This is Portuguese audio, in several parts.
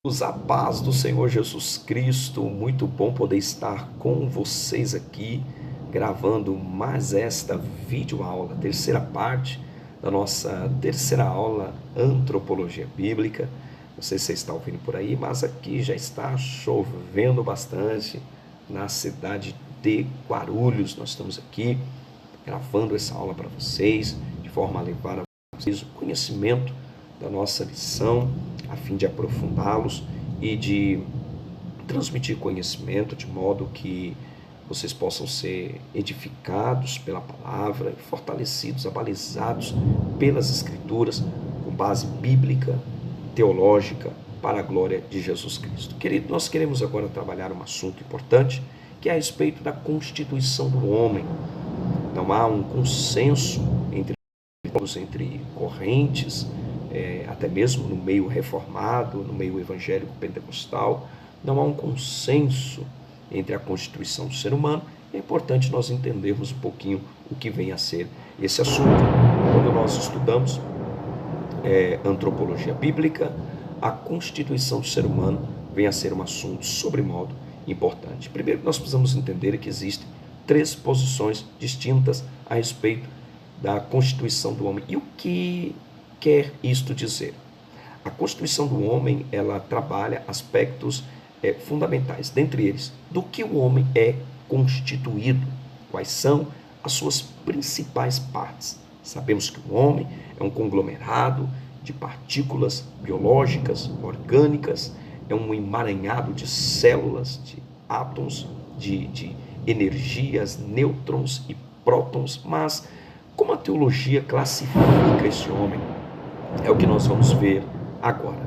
A paz do Senhor Jesus Cristo, muito bom poder estar com vocês aqui, gravando mais esta videoaula, terceira parte da nossa terceira aula, Antropologia Bíblica. Não sei se você está ouvindo por aí, mas aqui já está chovendo bastante na cidade de Guarulhos. Nós estamos aqui gravando essa aula para vocês, de forma a levar a vocês o conhecimento da nossa lição, a fim de aprofundá-los e de transmitir conhecimento de modo que vocês possam ser edificados pela palavra, fortalecidos, abalizados pelas Escrituras, com base bíblica, teológica, para a glória de Jesus Cristo. Querido, nós queremos agora trabalhar um assunto importante, que é a respeito da constituição do homem. Não há um consenso entre correntes, até mesmo no meio reformado, no meio evangélico pentecostal, não há um consenso entre a constituição do ser humano. É importante nós entendermos um pouquinho o que vem a ser esse assunto. Quando nós estudamos antropologia bíblica, a constituição do ser humano vem a ser um assunto sobremodo importante. Primeiro, nós precisamos entender que existem três posições distintas a respeito da constituição do homem. E o que quer isto dizer? A constituição do homem, ela trabalha aspectos fundamentais, dentre eles, do que o homem é constituído, quais são as suas principais partes. Sabemos que o homem é um conglomerado de partículas biológicas, orgânicas, é um emaranhado de células, de átomos, de energias, nêutrons e prótons, mas como a teologia classifica esse homem? É o que nós vamos ver agora.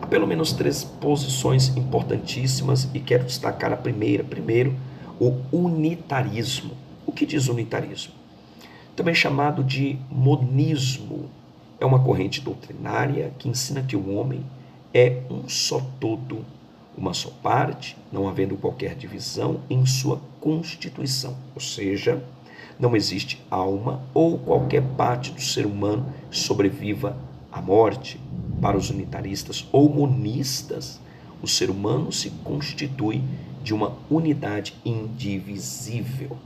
Há pelo menos três posições importantíssimas e quero destacar a primeira. Primeiro, o unitarismo. O que diz unitarismo? Também chamado de monismo. É uma corrente doutrinária que ensina que o homem é um só todo, uma só parte, não havendo qualquer divisão em sua constituição. Ou seja, não existe alma ou qualquer parte do ser humano que sobreviva à morte. Para os unitaristas ou monistas, o ser humano se constitui de uma unidade indivisível.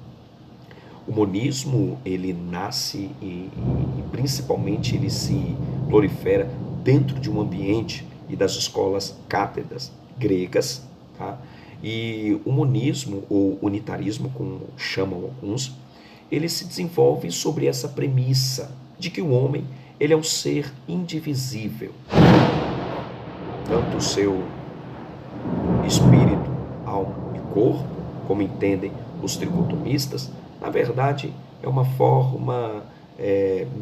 O monismo, ele nasce e principalmente ele se prolifera dentro de um ambiente e das escolas cátedras gregas, tá? E o monismo ou unitarismo, como chamam alguns, ele se desenvolve sobre essa premissa de que o homem ele é um ser indivisível. Tanto o seu espírito, alma e corpo, como entendem os tricotomistas, na verdade é uma forma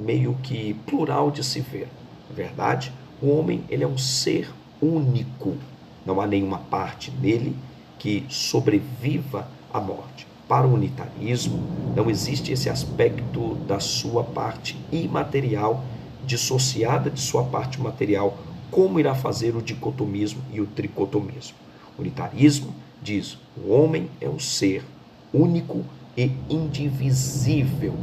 meio que plural de se ver. Na verdade, o homem ele é um ser único. Não há nenhuma parte nele que sobreviva à morte. Para o unitarismo, não existe esse aspecto da sua parte imaterial dissociada de sua parte material, como irá fazer o dicotomismo e o tricotomismo. O unitarismo diz: o homem é um ser único e indivisível,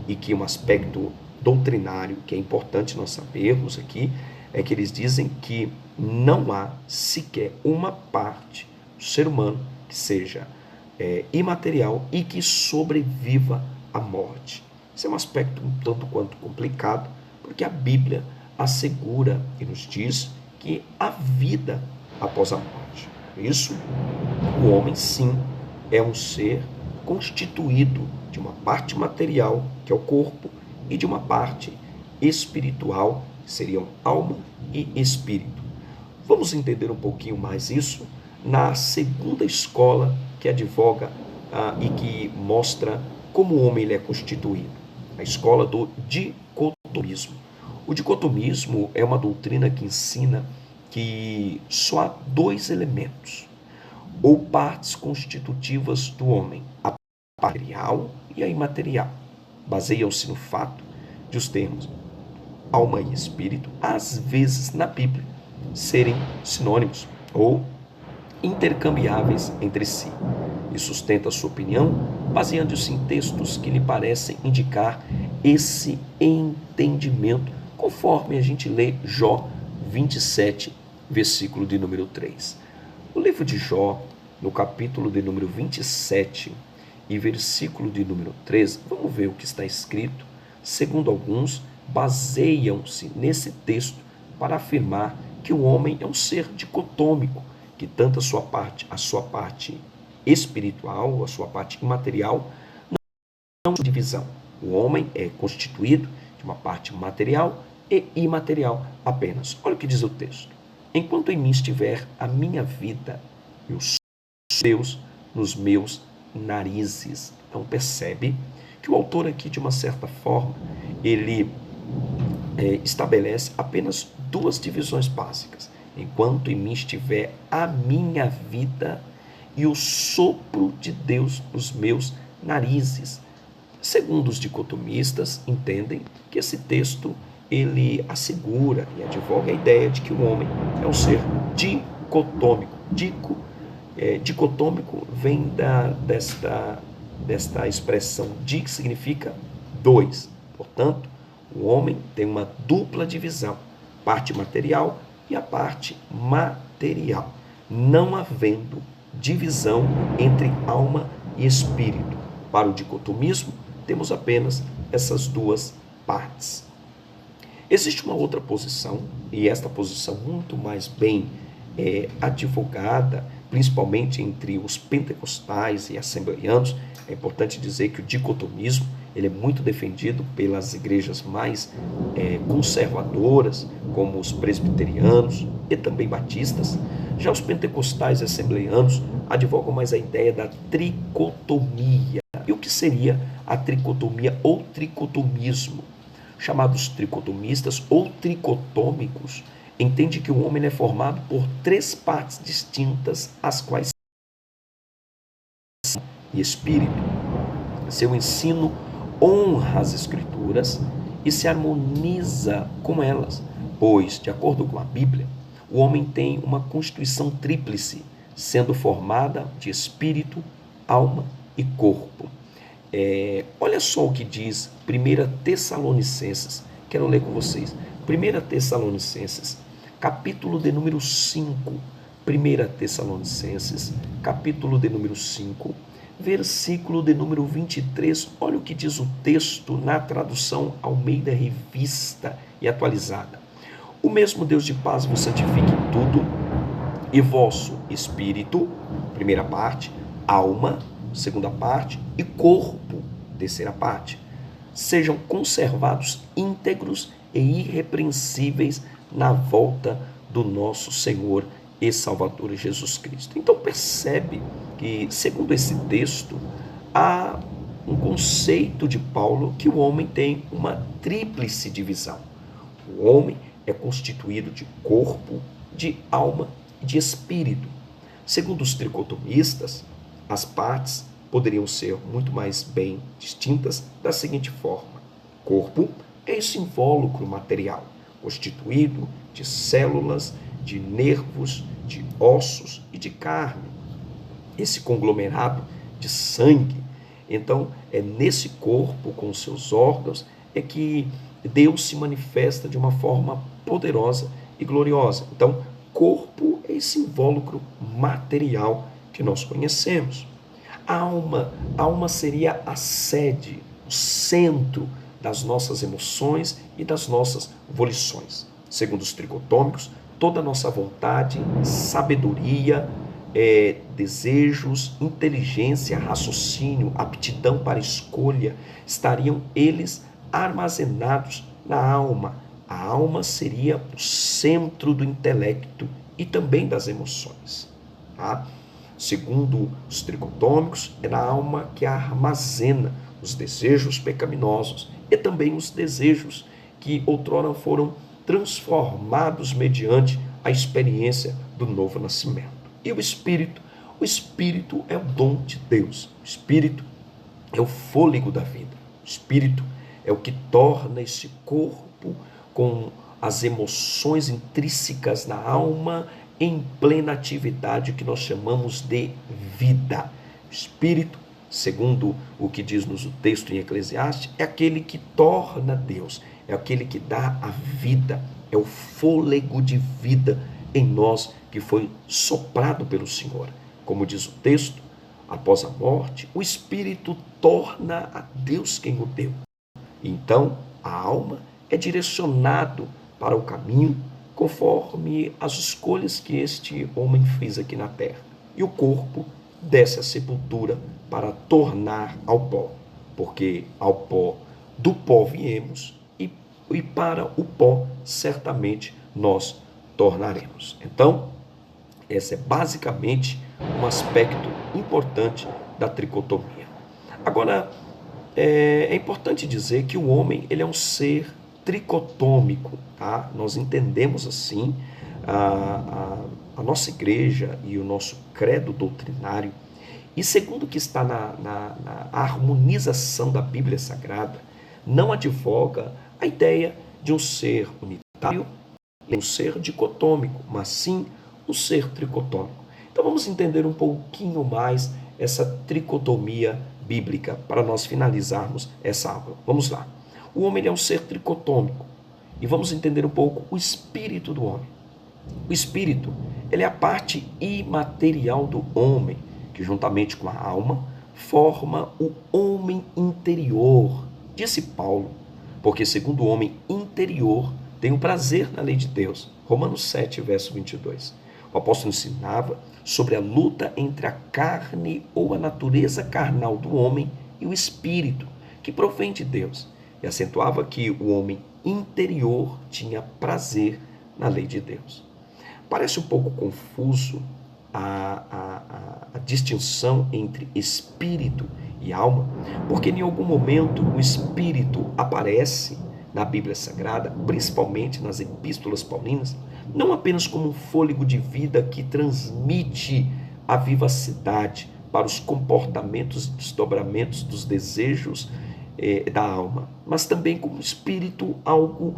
e que um aspecto doutrinário que é importante nós sabermos aqui é que eles dizem que não há sequer uma parte do ser humano que seja imaterial e que sobreviva à morte. Esse é um aspecto um tanto quanto complicado, porque a Bíblia assegura e nos diz que há vida após a morte. Por isso, o homem sim é um ser constituído de uma parte material, que é o corpo, e de uma parte espiritual, que seriam alma e espírito. Vamos entender um pouquinho mais isso na segunda escola que advoga e que mostra como o homem ele é constituído, a escola do dicotomismo. O dicotomismo é uma doutrina que ensina que só há dois elementos ou partes constitutivas do homem, a material e a imaterial. Baseiam-se no fato de os termos alma e espírito, às vezes na Bíblia, serem sinônimos ou intercambiáveis entre si, e sustenta sua opinião baseando-se em textos que lhe parecem indicar esse entendimento, conforme a gente lê Jó 27, versículo de número 3. O livro de Jó, no capítulo de número 27 e versículo de número 13, vamos ver o que está escrito. Segundo alguns, baseiam-se nesse texto para afirmar que o homem é um ser dicotômico, que tanto a sua parte espiritual, a sua parte imaterial, não tem divisão. O homem é constituído de uma parte material e imaterial apenas. Olha o que diz o texto. Enquanto em mim estiver a minha vida, eu sou Deus nos meus narizes. Então percebe que o autor aqui, de uma certa forma, ele estabelece apenas duas divisões básicas. Enquanto em mim estiver a minha vida e o sopro de Deus nos meus narizes. Segundo os dicotomistas, entendem que esse texto ele assegura e advoga a ideia de que o homem é um ser dicotômico. Dicotômico vem desta expressão di, que significa dois. Portanto, o homem tem uma dupla divisão, parte material e a parte material, não havendo divisão entre alma e espírito. Para o dicotomismo, temos apenas essas duas partes. Existe uma outra posição, e esta posição muito mais bem advogada, principalmente entre os pentecostais e assembleianos. É importante dizer que o dicotomismo ele é muito defendido pelas igrejas mais conservadoras, como os presbiterianos e também batistas. Já os pentecostais e assembleianos advogam mais a ideia da tricotomia. E o que seria a tricotomia ou tricotomismo? Chamados tricotomistas ou tricotômicos, entende que o homem é formado por três partes distintas, as quais são e espírito. Seu ensino honra as escrituras e se harmoniza com elas, pois, de acordo com a Bíblia, o homem tem uma constituição tríplice, sendo formada de espírito, alma e corpo. Olha só o que diz 1 Tessalonicenses, quero ler com vocês. 1 Tessalonicenses, capítulo de número 5. 1 Tessalonicenses, capítulo de número 5, versículo de número 23. Olha o que diz o texto na tradução Almeida Revista e Atualizada. O mesmo Deus de paz vos santifique em tudo, e vosso espírito, primeira parte, alma, segunda parte, e corpo, terceira parte, sejam conservados íntegros e irrepreensíveis na volta do nosso Senhor e Salvador Jesus Cristo. Então percebe que, segundo esse texto, há um conceito de Paulo que o homem tem uma tríplice divisão. O homem é constituído de corpo, de alma e de espírito. Segundo os tricotomistas, as partes poderiam ser muito mais bem distintas da seguinte forma: corpo é esse invólucro material, constituído de células, de nervos, de ossos e de carne. Esse conglomerado de sangue. Então, é nesse corpo, com seus órgãos, é que Deus se manifesta de uma forma poderosa e gloriosa. Então, corpo é esse invólucro material que nós conhecemos. A alma seria a sede, o centro das nossas emoções e das nossas volições. Segundo os tricotômicos, toda a nossa vontade, sabedoria, desejos, inteligência, raciocínio, aptidão para escolha, estariam eles armazenados na alma. A alma seria o centro do intelecto e também das emoções. Tá? Segundo os tricotômicos, é na alma que armazena os desejos pecaminosos e também os desejos que outrora foram transformados mediante a experiência do novo nascimento. E o Espírito é o dom de Deus. O Espírito é o fôlego da vida. O Espírito é o que torna esse corpo com as emoções intrínsecas na alma em plena atividade que nós chamamos de vida. O Espírito, segundo o que diz-nos o texto em Eclesiastes, é aquele que torna Deus, é aquele que dá a vida, é o fôlego de vida em nós que foi soprado pelo Senhor. Como diz o texto, após a morte, o Espírito torna a Deus quem o deu. Então, a alma é direcionado para o caminho conforme as escolhas que este homem fez aqui na terra. E o corpo desce à sepultura para tornar ao pó, porque ao pó do pó viemos e para o pó certamente nós tornaremos. Então, esse é basicamente um aspecto importante da tricotomia. Agora, é importante dizer que o homem ele é um ser tricotômico, tá? Nós entendemos assim a nossa igreja e o nosso credo doutrinário, e segundo o que está na harmonização da Bíblia Sagrada, não advoga a ideia de um ser unitário e um ser dicotômico, mas sim um ser tricotômico. Então vamos entender um pouquinho mais essa tricotomia bíblica para nós finalizarmos essa aula. Vamos lá. O homem é um ser tricotômico e vamos entender um pouco o espírito do homem. O espírito, ele é a parte imaterial do homem, que juntamente com a alma forma o homem interior, disse Paulo, porque segundo o homem interior tem o prazer na lei de Deus. Romanos 7, verso 22. O apóstolo ensinava sobre a luta entre a carne ou a natureza carnal do homem e o espírito, que provém de Deus, e acentuava que o homem interior tinha prazer na lei de Deus. Parece um pouco confuso a distinção entre espírito e alma, porque em algum momento o espírito aparece na Bíblia Sagrada, principalmente nas epístolas paulinas, não apenas como um fôlego de vida que transmite a vivacidade para os comportamentos e desdobramentos dos desejos da alma, mas também como um espírito, algo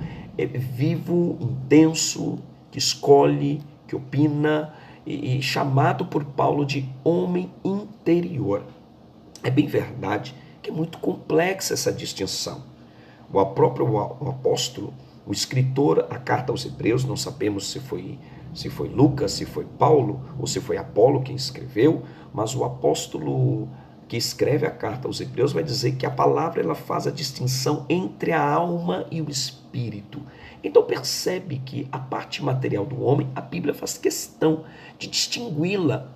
vivo, intenso, que escolhe, que opina, e chamado por Paulo de homem interior. É bem verdade que é muito complexa essa distinção. O próprio apóstolo, o escritor, a carta aos Hebreus, não sabemos se foi Lucas, se foi Paulo ou se foi Apolo quem escreveu, mas o apóstolo que escreve a carta aos Hebreus vai dizer que a palavra ela faz a distinção entre a alma e o espírito. Então percebe que a parte material do homem, a Bíblia faz questão de distingui-la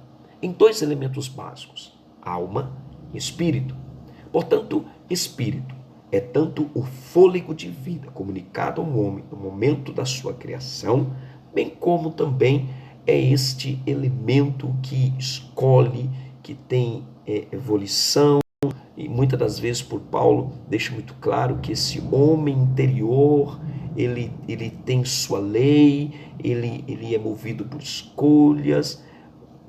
em dois elementos básicos, alma e espírito. Portanto, espírito é tanto o fôlego de vida comunicado ao homem no momento da sua criação, bem como também é este elemento que escolhe, que tem evolução, e muitas das vezes por Paulo deixa muito claro que esse homem interior, ele tem sua lei, ele é movido por escolhas,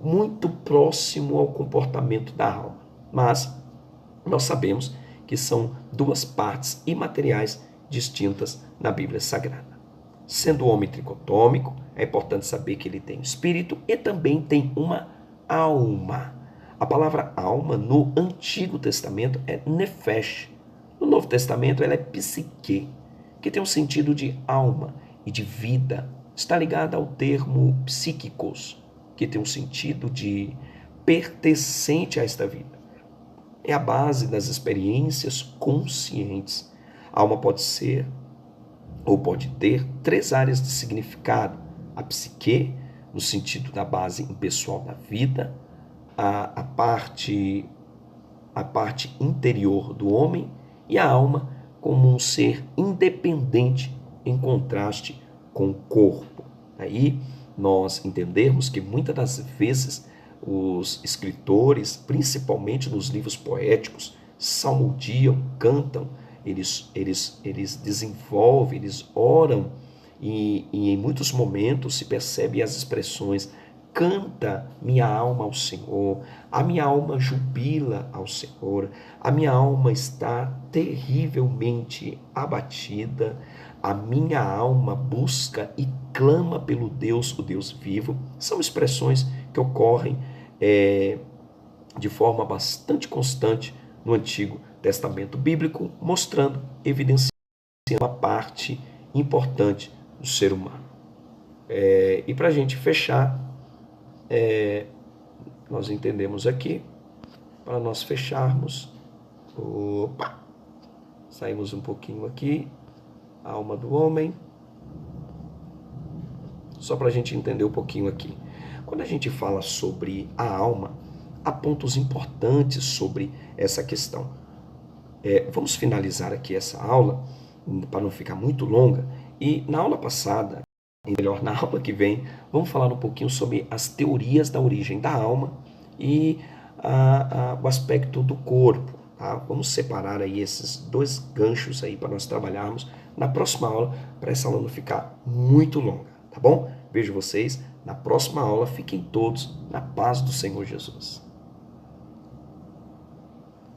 muito próximo ao comportamento da alma. Mas nós sabemos que são duas partes imateriais distintas na Bíblia Sagrada. Sendo o homem tricotômico, é importante saber que ele tem um espírito e também tem uma alma. A palavra alma no Antigo Testamento é nefesh. No Novo Testamento ela é psique, que tem um sentido de alma e de vida. Está ligada ao termo psíquicos, que tem um sentido de pertencente a esta vida. É a base das experiências conscientes. A alma pode ser ou pode ter três áreas de significado: a psique, no sentido da base impessoal da vida, a parte interior do homem, e a alma como um ser independente em contraste com o corpo. Aí nós entendemos que muitas das vezes os escritores, principalmente nos livros poéticos, salmodiam, cantam, eles desenvolvem, eles oram, e em muitos momentos se percebe as expressões: canta minha alma ao Senhor, a minha alma jubila ao Senhor, a minha alma está terrivelmente abatida, a minha alma busca e clama pelo Deus, o Deus vivo. São expressões que ocorrem de forma bastante constante no Antigo Testamento Bíblico, mostrando, evidenciando uma parte importante do ser humano. E para a gente fechar, nós entendemos aqui, para nós fecharmos, opa, saímos um pouquinho aqui, a alma do homem, só para a gente entender um pouquinho aqui. Quando a gente fala sobre a alma, há pontos importantes sobre essa questão. Vamos finalizar aqui essa aula, para não ficar muito longa, e na aula passada, melhor, na aula que vem, vamos falar um pouquinho sobre as teorias da origem da alma e o aspecto do corpo. Tá? Vamos separar aí esses dois ganchos aí para nós trabalharmos na próxima aula, para essa aula não ficar muito longa, tá bom? Vejo vocês na próxima aula. Fiquem todos na paz do Senhor Jesus.